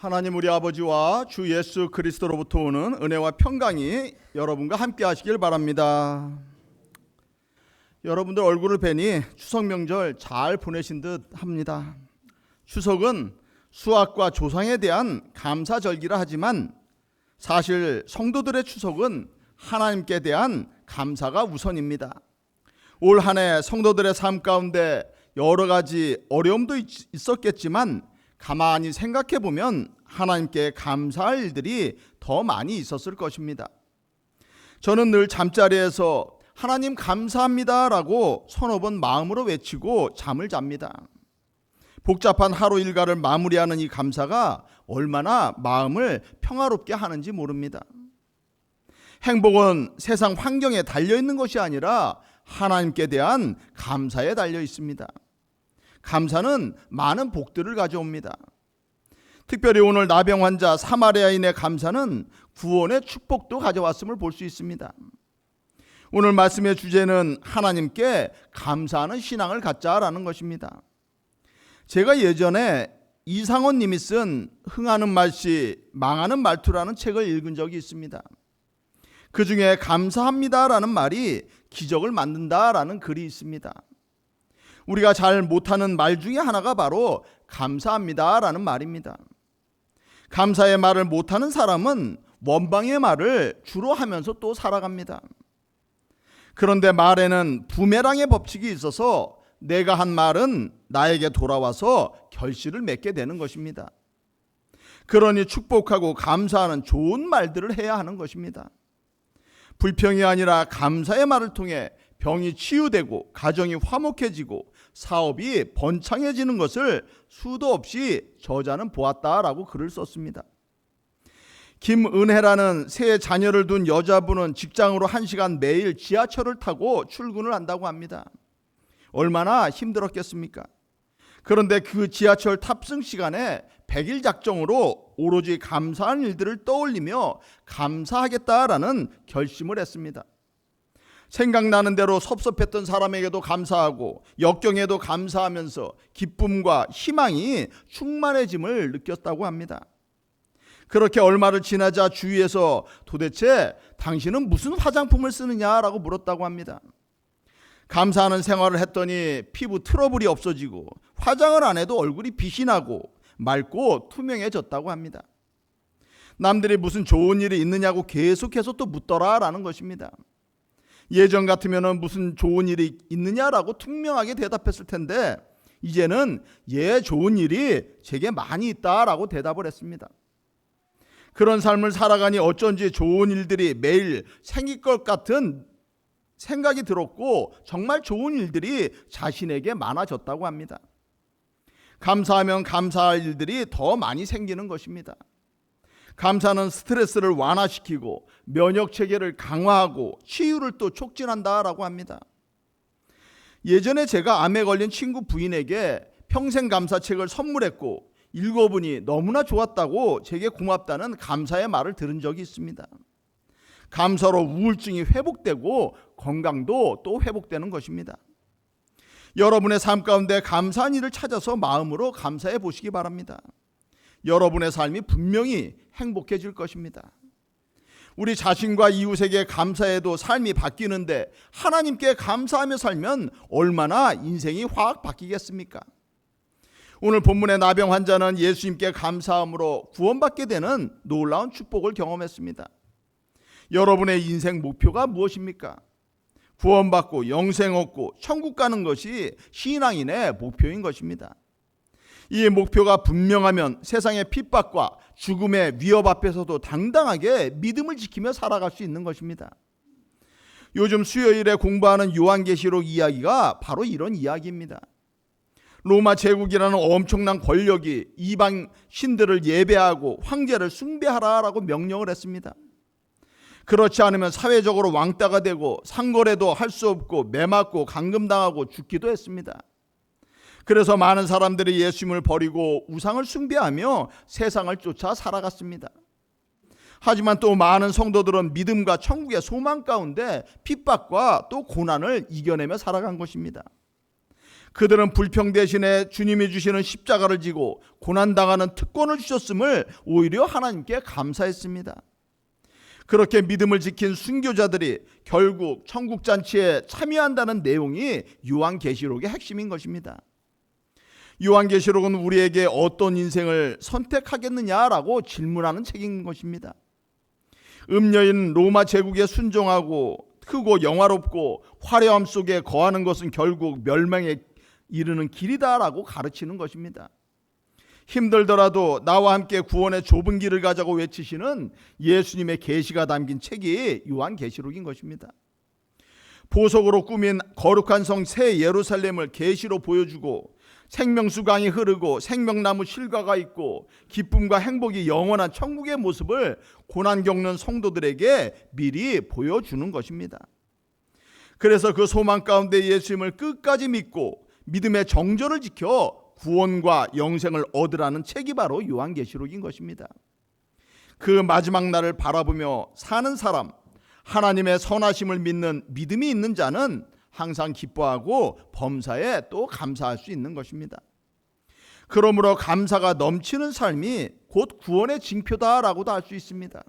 하나님 우리 아버지와 주 예수 그리스도로부터 오는 은혜와 평강이 여러분과 함께 하시길 바랍니다. 여러분들 얼굴을 뵈니 추석 명절 잘 보내신 듯 합니다. 추석은 수확과 조상에 대한 감사절기라 하지만 사실 성도들의 추석은 하나님께 대한 감사가 우선입니다. 올 한 해 성도들의 삶 가운데 여러 가지 어려움도 있었겠지만 가만히 생각해 보면 하나님께 감사할 일들이 더 많이 있었을 것입니다. 저는 늘 잠자리에서 하나님 감사합니다 라고 서너 번 마음으로 외치고 잠을 잡니다. 복잡한 하루 일과를 마무리하는 이 감사가 얼마나 마음을 평화롭게 하는지 모릅니다. 행복은 세상 환경에 달려있는 것이 아니라 하나님께 대한 감사에 달려 있습니다. 감사는 많은 복들을 가져옵니다. 특별히 오늘 나병 환자 사마리아인의 감사는 구원의 축복도 가져왔음을 볼 수 있습니다. 오늘 말씀의 주제는 하나님께 감사하는 신앙을 갖자라는 것입니다. 제가 예전에 이상원 님이 쓴 흥하는 말씨 망하는 말투라는 책을 읽은 적이 있습니다. 그 중에 감사합니다라는 말이 기적을 만든다라는 글이 있습니다. 우리가 잘 못하는 말 중에 하나가 바로 감사합니다라는 말입니다. 감사의 말을 못하는 사람은 원방의 말을 주로 하면서 또 살아갑니다. 그런데 말에는 부메랑의 법칙이 있어서 내가 한 말은 나에게 돌아와서 결실을 맺게 되는 것입니다. 그러니 축복하고 감사하는 좋은 말들을 해야 하는 것입니다. 불평이 아니라 감사의 말을 통해 병이 치유되고 가정이 화목해지고 사업이 번창해지는 것을 수도 없이 저자는 보았다라고 글을 썼습니다. 김은혜라는 세 자녀를 둔 여자분은 직장으로 1시간 매일 지하철을 타고 출근을 한다고 합니다. 얼마나 힘들었겠습니까? 그런데 그 지하철 탑승 시간에 100일 작정으로 오로지 감사한 일들을 떠올리며 감사하겠다라는 결심을 했습니다. 생각나는 대로 섭섭했던 사람에게도 감사하고 역경에도 감사하면서 기쁨과 희망이 충만해짐을 느꼈다고 합니다. 그렇게 얼마를 지나자 주위에서 도대체 당신은 무슨 화장품을 쓰느냐라고 물었다고 합니다. 감사하는 생활을 했더니 피부 트러블이 없어지고 화장을 안 해도 얼굴이 빛이 나고 맑고 투명해졌다고 합니다. 남들이 무슨 좋은 일이 있느냐고 계속해서 또 묻더라라는 것입니다. 예전 같으면 무슨 좋은 일이 있느냐라고 투명하게 대답했을 텐데 이제는 좋은 일이 제게 많이 있다라고 대답을 했습니다. 그런 삶을 살아가니 어쩐지 좋은 일들이 매일 생길 것 같은 생각이 들었고 정말 좋은 일들이 자신에게 많아졌다고 합니다. 감사하면 감사할 일들이 더 많이 생기는 것입니다. 감사는 스트레스를 완화시키고 면역 체계를 강화하고 치유를 또 촉진한다라고 합니다. 예전에 제가 암에 걸린 친구 부인에게 평생 감사책을 선물했고 읽어보니 너무나 좋았다고 제게 고맙다는 감사의 말을 들은 적이 있습니다. 감사로 우울증이 회복되고 건강도 또 회복되는 것입니다. 여러분의 삶 가운데 감사한 일을 찾아서 마음으로 감사해 보시기 바랍니다. 여러분의 삶이 분명히 행복해질 것입니다. 우리 자신과 이웃에게 감사해도 삶이 바뀌는데 하나님께 감사하며 살면 얼마나 인생이 확 바뀌겠습니까? 오늘 본문의 나병 환자는 예수님께 감사함으로 구원받게 되는 놀라운 축복을 경험했습니다. 여러분의 인생 목표가 무엇입니까? 구원받고 영생 얻고 천국 가는 것이 신앙인의 목표인 것입니다. 이 목표가 분명하면 세상의 핍박과 죽음의 위협 앞에서도 당당하게 믿음을 지키며 살아갈 수 있는 것입니다. 요즘 수요일에 공부하는 요한계시록 이야기가 바로 이런 이야기입니다. 로마 제국이라는 엄청난 권력이 이방 신들을 예배하고 황제를 숭배하라라고 명령을 했습니다. 그렇지 않으면 사회적으로 왕따가 되고 상거래도 할 수 없고 매맞고 감금당하고 죽기도 했습니다. 그래서 많은 사람들이 예수님을 버리고 우상을 숭배하며 세상을 쫓아 살아갔습니다. 하지만 또 많은 성도들은 믿음과 천국의 소망 가운데 핍박과 또 고난을 이겨내며 살아간 것입니다. 그들은 불평 대신에 주님이 주시는 십자가를 지고 고난당하는 특권을 주셨음을 오히려 하나님께 감사했습니다. 그렇게 믿음을 지킨 순교자들이 결국 천국잔치에 참여한다는 내용이 요한계시록의 핵심인 것입니다. 요한계시록은 우리에게 어떤 인생을 선택하겠느냐라고 질문하는 책인 것입니다. 음녀인 로마 제국에 순종하고 크고 영화롭고 화려함 속에 거하는 것은 결국 멸망에 이르는 길이다라고 가르치는 것입니다. 힘들더라도 나와 함께 구원의 좁은 길을 가자고 외치시는 예수님의 계시가 담긴 책이 요한계시록인 것입니다. 보석으로 꾸민 거룩한 성 새 예루살렘을 계시로 보여주고 생명수 강이 흐르고 생명나무 실과가 있고 기쁨과 행복이 영원한 천국의 모습을 고난 겪는 성도들에게 미리 보여주는 것입니다. 그래서 그 소망 가운데 예수님을 끝까지 믿고 믿음의 정절을 지켜 구원과 영생을 얻으라는 책이 바로 요한계시록인 것입니다. 그 마지막 날을 바라보며 사는 사람, 하나님의 선하심을 믿는 믿음이 있는 자는 항상 기뻐하고 범사에 또 감사할 수 있는 것입니다. 그러므로 감사가 넘치는 삶이 곧 구원의 징표다라고도 할 수 있습니다.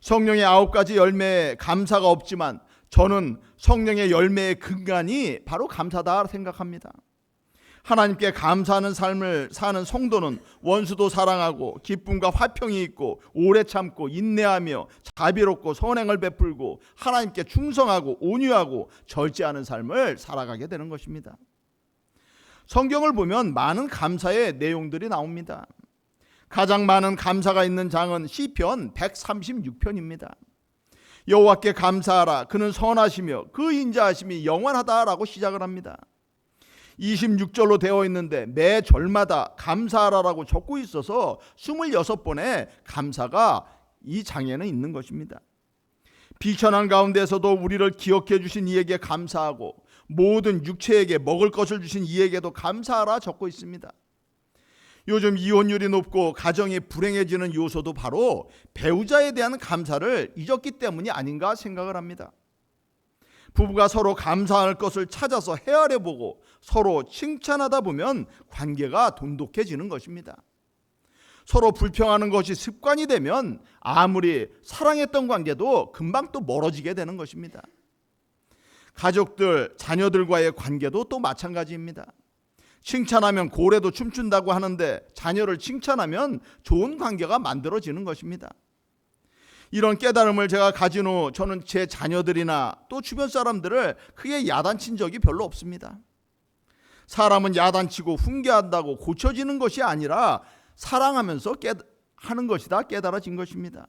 성령의 9가지 열매에 감사가 없지만 저는 성령의 열매의 근간이 바로 감사다 생각합니다. 하나님께 감사하는 삶을 사는 성도는 원수도 사랑하고 기쁨과 화평이 있고 오래 참고 인내하며 자비롭고 선행을 베풀고 하나님께 충성하고 온유하고 절제하는 삶을 살아가게 되는 것입니다. 성경을 보면 많은 감사의 내용들이 나옵니다. 가장 많은 감사가 있는 장은 시편 136편입니다. 여호와께 감사하라, 그는 선하시며 그 인자하심이 영원하다라고 시작을 합니다. 26절로 되어 있는데 매 절마다 감사하라라고 적고 있어서 26번의 감사가 이 장에는 있는 것입니다. 비천한 가운데서도 우리를 기억해 주신 이에게 감사하고 모든 육체에게 먹을 것을 주신 이에게도 감사하라 적고 있습니다. 요즘 이혼율이 높고 가정이 불행해지는 요소도 바로 배우자에 대한 감사를 잊었기 때문이 아닌가 생각을 합니다. 부부가 서로 감사할 것을 찾아서 헤아려보고 서로 칭찬하다 보면 관계가 돈독해지는 것입니다. 서로 불평하는 것이 습관이 되면 아무리 사랑했던 관계도 금방 또 멀어지게 되는 것입니다. 가족들, 자녀들과의 관계도 또 마찬가지입니다. 칭찬하면 고래도 춤춘다고 하는데 자녀를 칭찬하면 좋은 관계가 만들어지는 것입니다. 이런 깨달음을 제가 가진 후 저는 제 자녀들이나 또 주변 사람들을 크게 야단친 적이 별로 없습니다. 사람은 야단치고 훈계한다고 고쳐지는 것이 아니라 사랑하면서 하는 것이다 깨달아진 것입니다.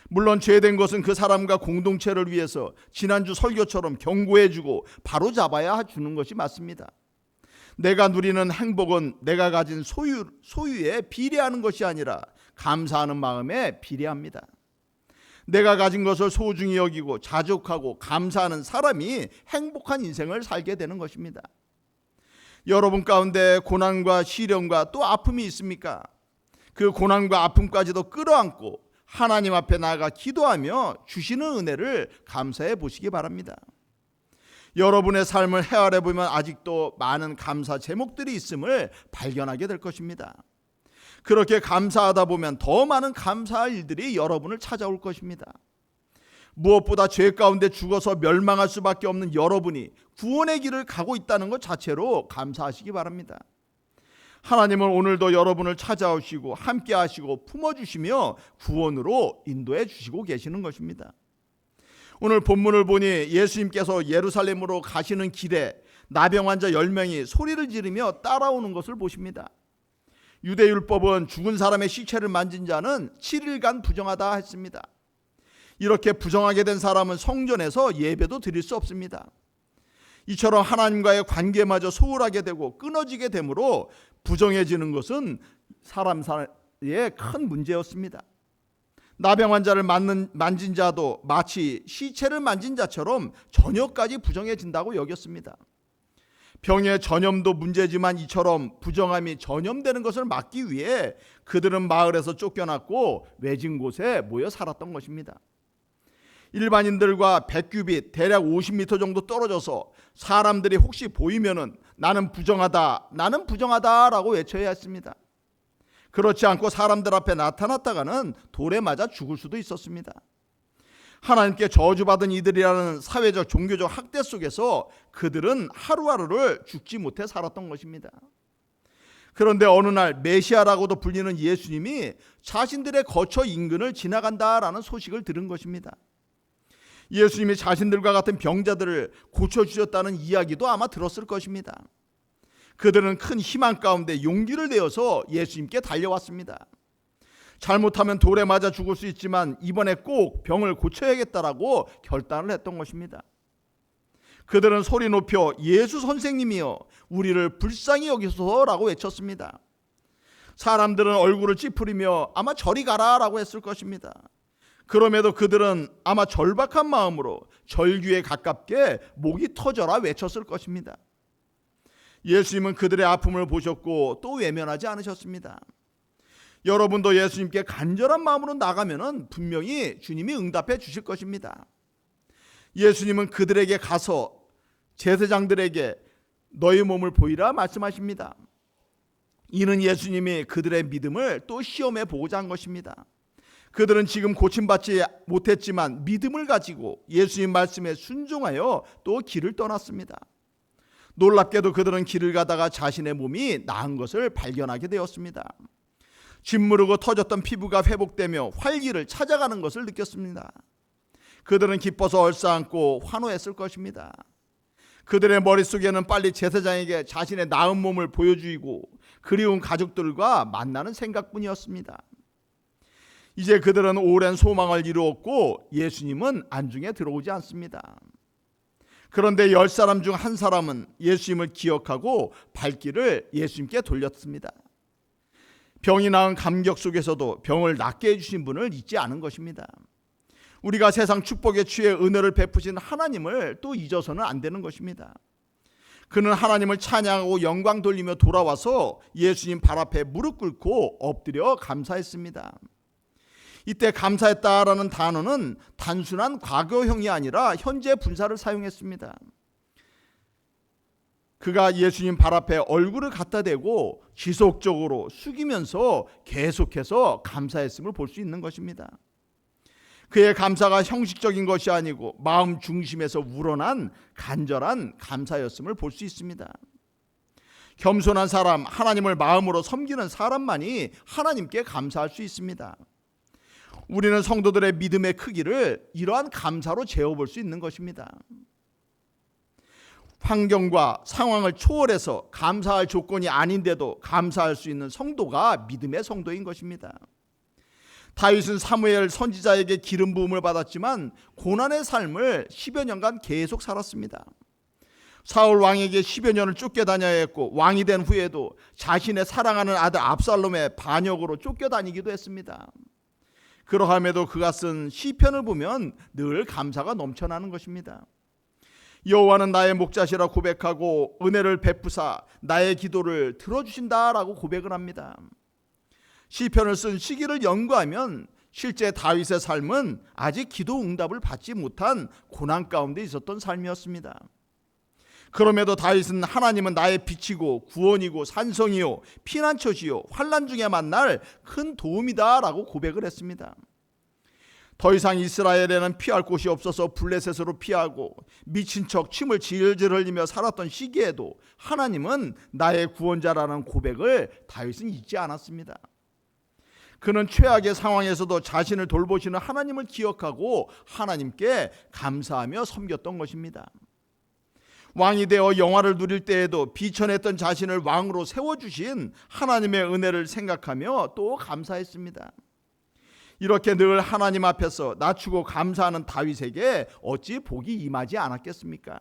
물론 죄된 것은 그 사람과 공동체를 위해서 지난주 설교처럼 경고해주고 바로잡아야 주는 것이 맞습니다. 내가 누리는 행복은 내가 가진 소유에 비례하는 것이 아니라 감사하는 마음에 비례합니다. 내가 가진 것을 소중히 여기고 자족하고 감사하는 사람이 행복한 인생을 살게 되는 것입니다. 여러분 가운데 고난과 시련과 또 아픔이 있습니까? 그 고난과 아픔까지도 끌어안고 하나님 앞에 나아가 기도하며 주시는 은혜를 감사해 보시기 바랍니다. 여러분의 삶을 헤아려 보면 아직도 많은 감사 제목들이 있음을 발견하게 될 것입니다. 그렇게 감사하다 보면 더 많은 감사할 일들이 여러분을 찾아올 것입니다. 무엇보다 죄 가운데 죽어서 멸망할 수밖에 없는 여러분이 구원의 길을 가고 있다는 것 자체로 감사하시기 바랍니다. 하나님은 오늘도 여러분을 찾아오시고 함께 하시고 품어주시며 구원으로 인도해 주시고 계시는 것입니다. 오늘 본문을 보니 예수님께서 예루살렘으로 가시는 길에 나병 환자 10명이 소리를 지르며 따라오는 것을 보십니다. 유대율법은 죽은 사람의 시체를 만진 자는 7일간 부정하다 했습니다. 이렇게 부정하게 된 사람은 성전에서 예배도 드릴 수 없습니다. 이처럼 하나님과의 관계마저 소홀하게 되고 끊어지게 되므로 부정해지는 것은 사람 사이의 큰 문제였습니다. 나병 환자를 만진 자도 마치 시체를 만진 자처럼 전혀까지 부정해진다고 여겼습니다. 병의 전염도 문제지만 이처럼 부정함이 전염되는 것을 막기 위해 그들은 마을에서 쫓겨났고 외진 곳에 모여 살았던 것입니다. 일반인들과 100규빗 대략 50m 정도 떨어져서 사람들이 혹시 보이면은 나는 부정하다라고 외쳐야 했습니다. 그렇지 않고 사람들 앞에 나타났다가는 돌에 맞아 죽을 수도 있었습니다. 하나님께 저주받은 이들이라는 사회적 종교적 학대 속에서 그들은 하루하루를 죽지 못해 살았던 것입니다. 그런데 어느 날 메시아라고도 불리는 예수님이 자신들의 거처 인근을 지나간다라는 소식을 들은 것입니다. 예수님이 자신들과 같은 병자들을 고쳐주셨다는 이야기도 아마 들었을 것입니다. 그들은 큰 희망 가운데 용기를 내어서 예수님께 달려왔습니다. 잘못하면 돌에 맞아 죽을 수 있지만 이번에 꼭 병을 고쳐야겠다라고 결단을 했던 것입니다. 그들은 소리 높여 예수 선생님이여 우리를 불쌍히 여기소서라고 외쳤습니다. 사람들은 얼굴을 찌푸리며 아마 저리 가라라고 했을 것입니다. 그럼에도 그들은 아마 절박한 마음으로 절규에 가깝게 목이 터져라 외쳤을 것입니다. 예수님은 그들의 아픔을 보셨고 또 외면하지 않으셨습니다. 여러분도 예수님께 간절한 마음으로 나가면 분명히 주님이 응답해 주실 것입니다. 예수님은 그들에게 가서 제사장들에게 너희 몸을 보이라 말씀하십니다. 이는 예수님이 그들의 믿음을 또 시험해 보고자 한 것입니다. 그들은 지금 고침받지 못했지만 믿음을 가지고 예수님 말씀에 순종하여 또 길을 떠났습니다. 놀랍게도 그들은 길을 가다가 자신의 몸이 나은 것을 발견하게 되었습니다. 짓무르고 터졌던 피부가 회복되며 활기를 찾아가는 것을 느꼈습니다. 그들은 기뻐서 얼싸안고 환호했을 것입니다. 그들의 머릿속에는 빨리 제사장에게 자신의 나은 몸을 보여주이고 그리운 가족들과 만나는 생각뿐이었습니다. 이제 그들은 오랜 소망을 이루었고 예수님은 안중에 들어오지 않습니다. 그런데 10사람 중 한 사람은 예수님을 기억하고 발길을 예수님께 돌렸습니다. 병이 나은 감격 속에서도 병을 낫게 해주신 분을 잊지 않은 것입니다. 우리가 세상 축복에 취해 은혜를 베푸신 하나님을 또 잊어서는 안 되는 것입니다. 그는 하나님을 찬양하고 영광 돌리며 돌아와서 예수님 발 앞에 무릎 꿇고 엎드려 감사했습니다. 이때 감사했다라는 단어는 단순한 과거형이 아니라 현재 분사를 사용했습니다. 그가 예수님 발 앞에 얼굴을 갖다 대고 지속적으로 숙이면서 계속해서 감사했음을 볼 수 있는 것입니다. 그의 감사가 형식적인 것이 아니고 마음 중심에서 우러난 간절한 감사였음을 볼 수 있습니다. 겸손한 사람, 하나님을 마음으로 섬기는 사람만이 하나님께 감사할 수 있습니다. 우리는 성도들의 믿음의 크기를 이러한 감사로 재어볼 수 있는 것입니다. 환경과 상황을 초월해서 감사할 조건이 아닌데도 감사할 수 있는 성도가 믿음의 성도인 것입니다. 다윗은 사무엘 선지자에게 기름 부음을 받았지만 고난의 삶을 10여 년간 계속 살았습니다. 사울 왕에게 10여 년을 쫓겨다녀야 했고 왕이 된 후에도 자신의 사랑하는 아들 압살롬의 반역으로 쫓겨다니기도 했습니다. 그러함에도 그가 쓴 시편을 보면 늘 감사가 넘쳐나는 것입니다. 여호와는 나의 목자시라 고백하고 은혜를 베푸사 나의 기도를 들어주신다라고 고백을 합니다. 시편을 쓴 시기를 연구하면 실제 다윗의 삶은 아직 기도 응답을 받지 못한 고난 가운데 있었던 삶이었습니다. 그럼에도 다윗은 하나님은 나의 빛이고 구원이고 산성이요 피난처시요 환난 중에 만날 큰 도움이다 라고 고백을 했습니다. 더 이상 이스라엘에는 피할 곳이 없어서 블레셋으로 피하고 미친 척 침을 질질 흘리며 살았던 시기에도 하나님은 나의 구원자라는 고백을 다윗은 잊지 않았습니다. 그는 최악의 상황에서도 자신을 돌보시는 하나님을 기억하고 하나님께 감사하며 섬겼던 것입니다. 왕이 되어 영화를 누릴 때에도 비천했던 자신을 왕으로 세워주신 하나님의 은혜를 생각하며 또 감사했습니다. 이렇게 늘 하나님 앞에서 낮추고 감사하는 다윗에게 어찌 복이 임하지 않았겠습니까?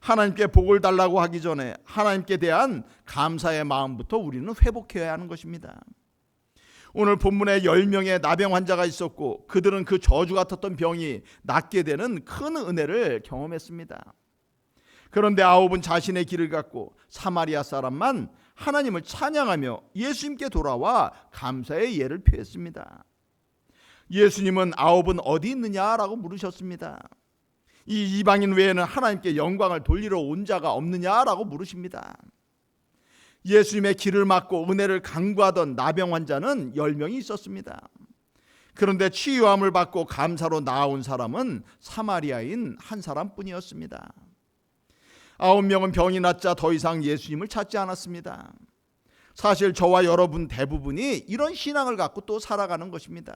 하나님께 복을 달라고 하기 전에 하나님께 대한 감사의 마음부터 우리는 회복해야 하는 것입니다. 오늘 본문에 10명의 나병 환자가 있었고 그들은 그 저주 같았던 병이 낫게 되는 큰 은혜를 경험했습니다. 그런데 9은 자신의 길을 갖고 사마리아 사람만 하나님을 찬양하며 예수님께 돌아와 감사의 예를 표했습니다. 예수님은 아홉은 어디 있느냐라고 물으셨습니다. 이 이방인 외에는 하나님께 영광을 돌리러 온 자가 없느냐라고 물으십니다. 예수님의 길을 막고 은혜를 간구하던 나병 환자는 10명이 있었습니다. 그런데 치유함을 받고 감사로 나아온 사람은 사마리아인 한 사람뿐이었습니다. 9명은 병이 낫자 더 이상 예수님을 찾지 않았습니다. 사실 저와 여러분 대부분이 이런 신앙을 갖고 또 살아가는 것입니다.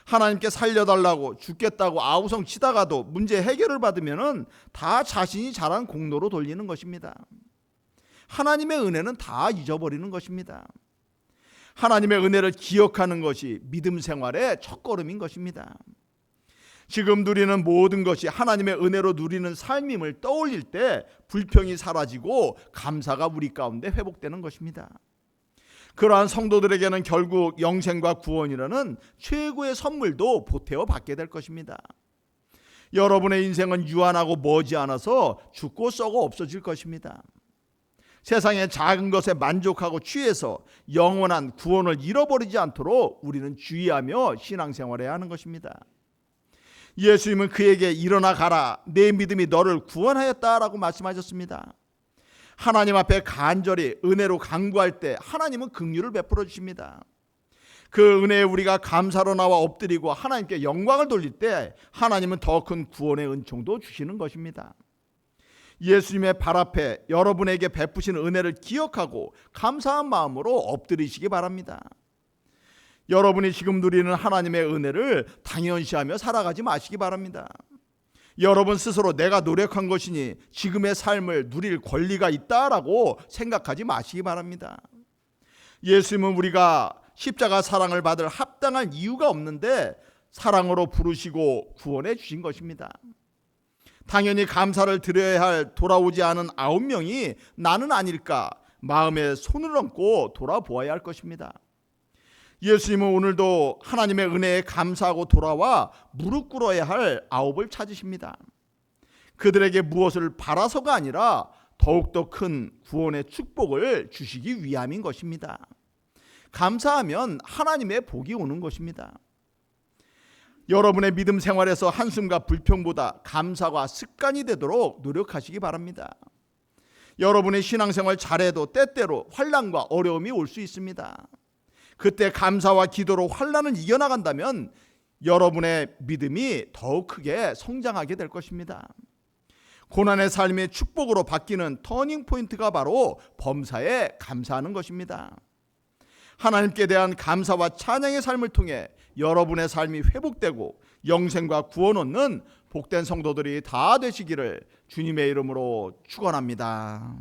하나님께 살려달라고 죽겠다고 아우성 치다가도 문제 해결을 받으면 다 자신이 잘한 공로로 돌리는 것입니다. 하나님의 은혜는 다 잊어버리는 것입니다. 하나님의 은혜를 기억하는 것이 믿음 생활의 첫걸음인 것입니다. 지금 누리는 모든 것이 하나님의 은혜로 누리는 삶임을 떠올릴 때 불평이 사라지고 감사가 우리 가운데 회복되는 것입니다. 그러한 성도들에게는 결국 영생과 구원이라는 최고의 선물도 보태어 받게 될 것입니다. 여러분의 인생은 유한하고 머지않아서 죽고 썩어 없어질 것입니다. 세상의 작은 것에 만족하고 취해서 영원한 구원을 잃어버리지 않도록 우리는 주의하며 신앙생활해야 하는 것입니다. 예수님은 그에게 일어나 가라, 내 믿음이 너를 구원하였다라고 말씀하셨습니다. 하나님 앞에 간절히 은혜로 간구할 때 하나님은 긍휼을 베풀어 주십니다. 그 은혜에 우리가 감사로 나와 엎드리고 하나님께 영광을 돌릴 때 하나님은 더 큰 구원의 은총도 주시는 것입니다. 예수님의 발 앞에 여러분에게 베푸신 은혜를 기억하고 감사한 마음으로 엎드리시기 바랍니다. 여러분이 지금 누리는 하나님의 은혜를 당연시하며 살아가지 마시기 바랍니다. 여러분 스스로 내가 노력한 것이니 지금의 삶을 누릴 권리가 있다라고 생각하지 마시기 바랍니다. 예수님은 우리가 십자가 사랑을 받을 합당한 이유가 없는데 사랑으로 부르시고 구원해 주신 것입니다. 당연히 감사를 드려야 할 돌아오지 않은 9명이 나는 아닐까 마음에 손을 얹고 돌아보아야 할 것입니다. 예수님은 오늘도 하나님의 은혜에 감사하고 돌아와 무릎 꿇어야 할 9을 찾으십니다. 그들에게 무엇을 바라서가 아니라 더욱더 큰 구원의 축복을 주시기 위함인 것입니다. 감사하면 하나님의 복이 오는 것입니다. 여러분의 믿음 생활에서 한숨과 불평보다 감사가 습관이 되도록 노력하시기 바랍니다. 여러분의 신앙생활 잘해도 때때로 환난과 어려움이 올 수 있습니다. 그때 감사와 기도로 환난을 이겨나간다면 여러분의 믿음이 더욱 크게 성장하게 될 것입니다. 고난의 삶의 축복으로 바뀌는 터닝 포인트가 바로 범사에 감사하는 것입니다. 하나님께 대한 감사와 찬양의 삶을 통해 여러분의 삶이 회복되고 영생과 구원 얻는 복된 성도들이 다 되시기를 주님의 이름으로 축원합니다.